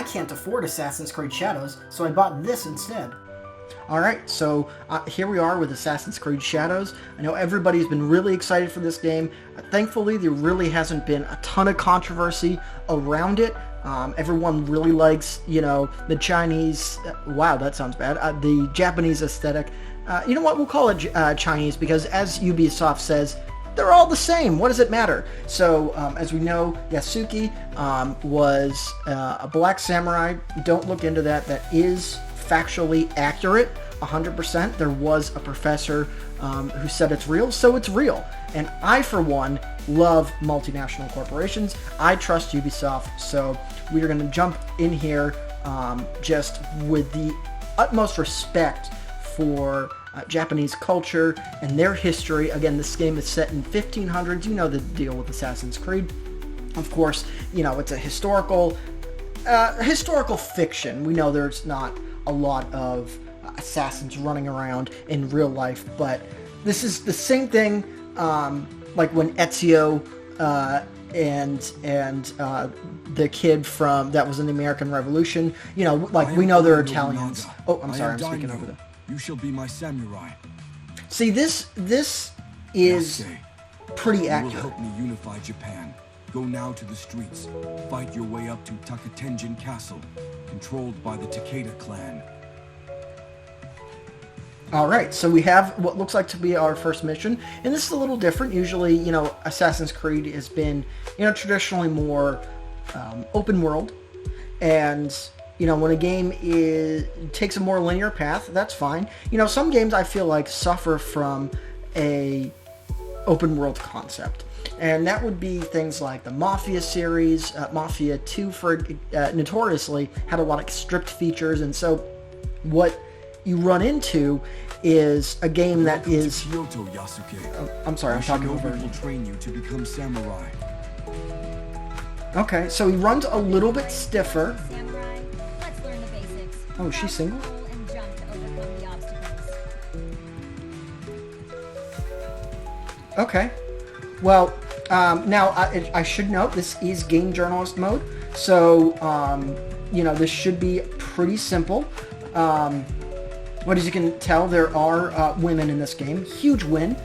can't afford Assassin's Creed Shadows, so I bought this instead. Alright, so here we are with Assassin's Creed Shadows. I know everybody's been really excited for this game. Thankfully, there really hasn't been a ton of controversy around it. Everyone really likes, the Chinese... wow, that sounds bad. The Japanese aesthetic. You know what? We'll call it Chinese because, as Ubisoft says, they're all the same. What does it matter? So, as we know, Yasuke was a black samurai. Don't look into that. That is factually accurate, 100%. There was a professor who said it's real, so it's real. And I, for one, love multinational corporations. I trust Ubisoft, so we are going to jump in here just with the utmost respect for Japanese culture and their history. Again, this game is set in 1500s. You know the deal with Assassin's Creed. Of course, it's a historical fiction. We know there's not a lot of assassins running around in real life, but this is the same thing like when Ezio and the kid that was in the American Revolution, we know they're Italians. Oh, I'm sorry, I'm speaking over them. You shall be my samurai. See, this is pretty accurate. You will help me unify Japan. Go now to the streets. Fight your way up to Takatenjin Castle, controlled by the Takeda clan. Alright, so we have what looks like to be our first mission, and this is a little different. Usually, Assassin's Creed has been, traditionally more open world, and, when a game takes a more linear path, that's fine. Some games I feel like suffer from a open world concept, and that would be things like the Mafia series. Mafia 2 notoriously had a lot of stripped features, and so what you run into is a game that is... Kyoto, Yasuke. I'm sorry, I'm talking over. Will train you to become samurai. Okay, so he runs a little bit stiffer. Samurai, let's learn the basics. Oh, she's single? And jump to overcome the obstacles. Okay. Well, now I should note this is game journalist mode, so this should be pretty simple. But as you can tell, there are women in this game. Huge win.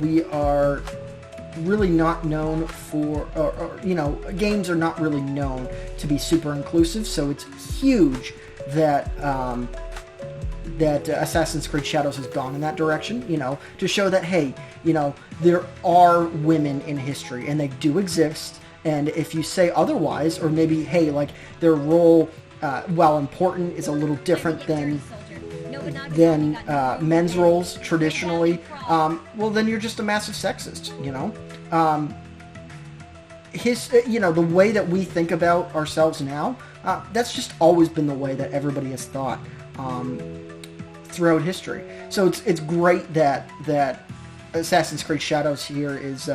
We are really not known for, games are not really known to be super inclusive, so it's huge that Assassin's Creed Shadows has gone in that direction, to show that, hey, there are women in history, and they do exist, and if you say otherwise, or maybe, hey, like, their role, while important, is a little different than men's roles traditionally, well, then you're just a massive sexist, the way that we think about ourselves now, that's just always been the way that everybody has thought throughout history. So it's great that Assassin's Creed Shadows here is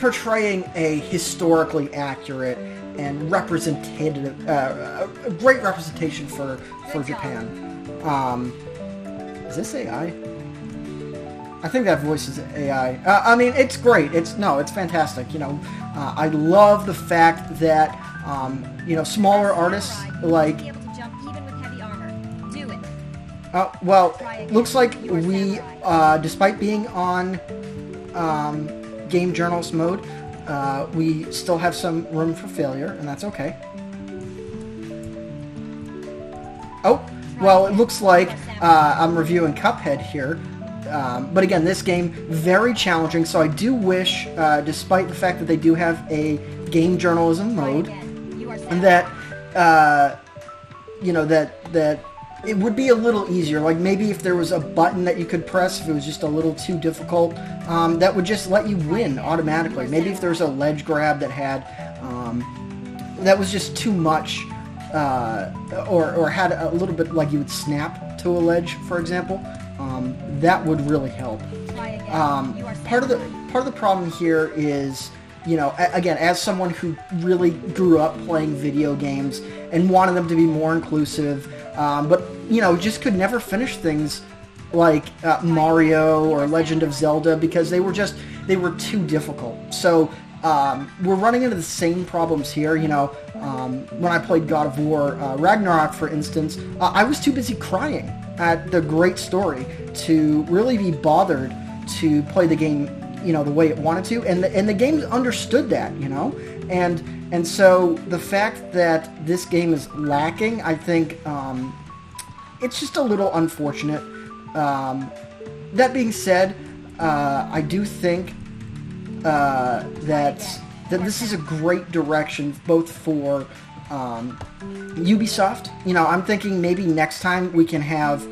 portraying a historically accurate and representative, a great representation for Japan. Is this AI? I think that voice is AI. It's great. It's fantastic. I love the fact that smaller artists like. Be able to jump even with heavy armor. Do it. Well, looks like we, despite being on game journalist mode, we still have some room for failure, and that's okay. Oh, well, it looks like I'm reviewing Cuphead here. But again, this game, very challenging, so I do wish, despite the fact that they do have a game journalism mode, and that, that it would be a little easier. Like, maybe if there was a button that you could press, if it was just a little too difficult, that would just let you win automatically. Maybe if there was a ledge grab that had, that was just too much, or had a little bit, like you would snap to a ledge, for example, that would really help. Part of the problem here is, again, as someone who really grew up playing video games and wanted them to be more inclusive, but just could never finish things like Mario or Legend of Zelda because they were too difficult. So we're running into the same problems here. You know, when I played God of War Ragnarok, for instance, I was too busy crying at the great story to really be bothered to play the game, you know, the way it wanted to, and the game understood that, you know, and so the fact that this game is lacking, I think, it's just a little unfortunate. That being said, I do think that this is a great direction both for Ubisoft. You know, I'm thinking maybe next time we can have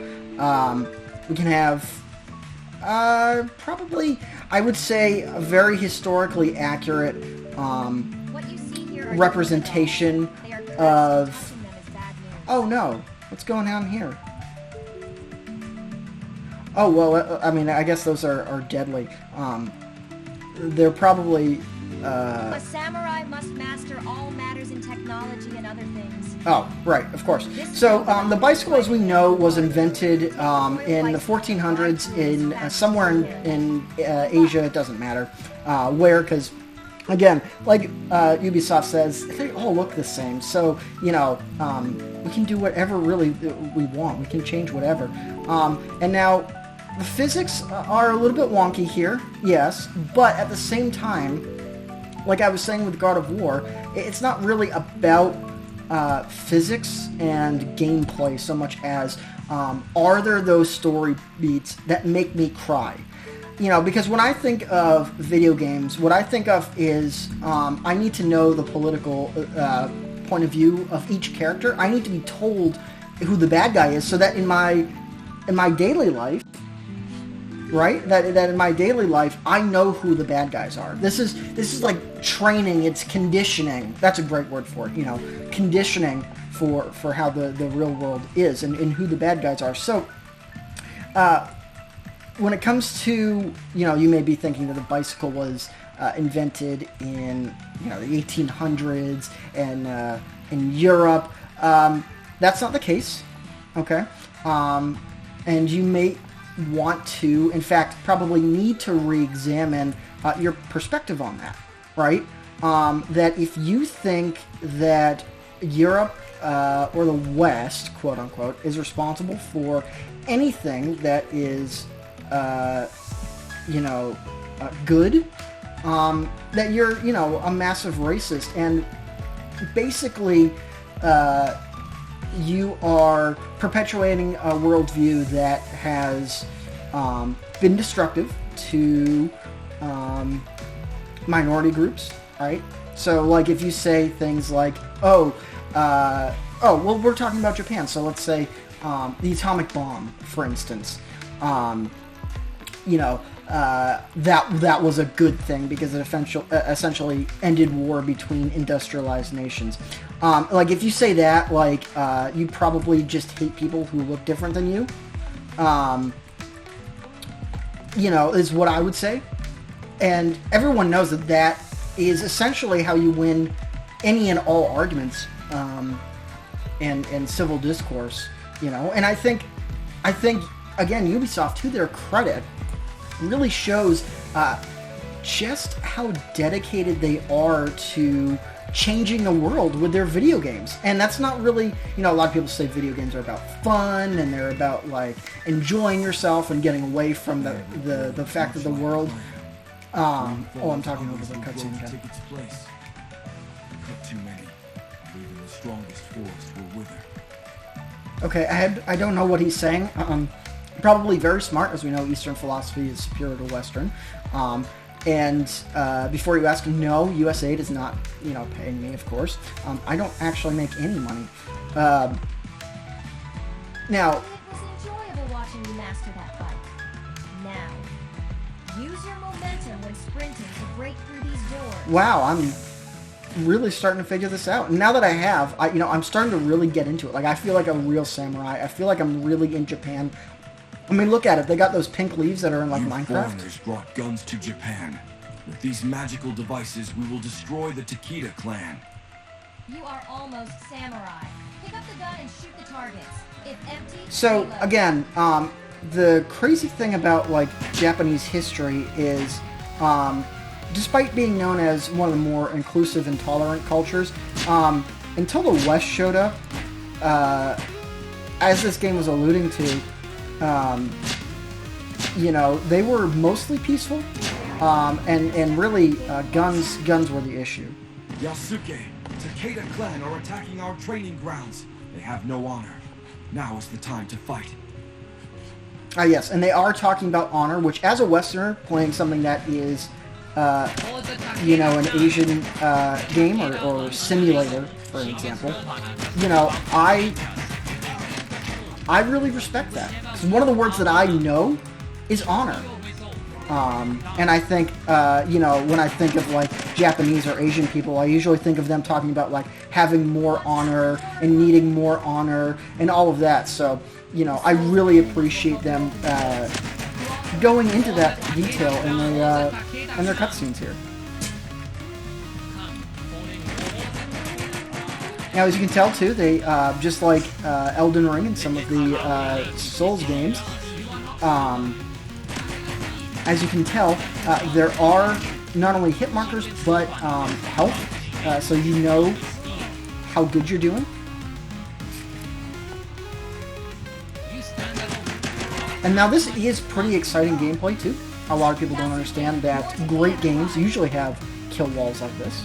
probably, I would say, a very historically accurate What you see here are representation They are correct. of... Passing them is bad news. Oh no, what's going on here? Oh, well, I mean, I guess those are deadly. They're probably... A samurai must master all matters in technology and other things. Oh, right, of course. So, the bicycle, as we know, was invented in the 1400s in somewhere in Asia. It doesn't matter where, because, again, like Ubisoft says, they all look the same. So, you know, we can do whatever really we want. We can change whatever. And now, the physics are a little bit wonky here, yes, but at the same time, like I was saying with God of War, it's not really about physics and gameplay so much as are there those story beats that make me cry? You know, because when I think of video games, what I think of is I need to know the political point of view of each character. I need to be told who the bad guy is so that in my daily life, right? That in my daily life, I know who the bad guys are. This is like training. It's conditioning. That's a great word for it. You know, conditioning for how the real world is and who the bad guys are. So, when it comes to, you know, you may be thinking that the bicycle was invented in, you know, the 1800s and in Europe. That's not the case. Okay, and you may want to, in fact, probably need to re-examine your perspective on that, right? That if you think that Europe or the West, quote unquote, is responsible for anything that is, you know, good, that you're, you know, a massive racist, and basically, you are perpetuating a worldview that has been destructive to minority groups, right? So, like, if you say things like, well, we're talking about Japan, so let's say the atomic bomb, for instance, you know, that was a good thing because it essentially ended war between industrialized nations. Like, if you say that, like, you probably just hate people who look different than you. You know, is what I would say. And everyone knows that that is essentially how you win any and all arguments and civil discourse, you know. And I think, again, Ubisoft, to their credit, really shows just how dedicated they are to changing the world with their video games. And that's not really, you know, a lot of people say video games are about fun and they're about, like, enjoying yourself and getting away from the fact that the world... I'm talking over the cutscene again. Take its place. Cut too many. Even the strongest force will wither. Okay, I don't know what he's saying. Probably very smart, as we know Eastern philosophy is superior to Western. And before you ask, no, USAID is not, you know, paying me, of course. I don't actually make any money. Now... It was enjoyable watching you master that bike. Now, use your momentum when sprinting to break through these doors. Wow, I'm really starting to figure this out. And now that I have, I'm starting to really get into it. Like, I feel like a real samurai. I feel like I'm really in Japan. I mean, look at it. They got those pink leaves that are in, like, You Minecraft. foreigners brought guns to Japan. With these magical devices, we will destroy the Takeda clan. You are almost samurai. Pick up the gun and shoot the targets. If empty, So, reload. again, the crazy thing about, like, Japanese history is, despite being known as one of the more inclusive and tolerant cultures, until the West showed up, as this game was alluding to, you know, they were mostly peaceful, and really guns were the issue. Yasuke, Takeda clan are attacking our training grounds. They have no honor. Now is the time to fight. Yes, and they are talking about honor, which as a Westerner, playing something that is, you know, an Asian game or simulator, for example, you know, I really respect that. 'Cause one of the words that I know is honor. And I think, you know, when I think of, like, Japanese or Asian people, I usually think of them talking about, like, having more honor and needing more honor and all of that. So, you know, I really appreciate them going into that detail in their cutscenes here. Now, as you can tell, too, they, just like Elden Ring and some of the Souls games, as you can tell, there are not only hit markers, but health, so you know how good you're doing. And now this is pretty exciting gameplay too. A lot of people don't understand that great games usually have kill walls like this.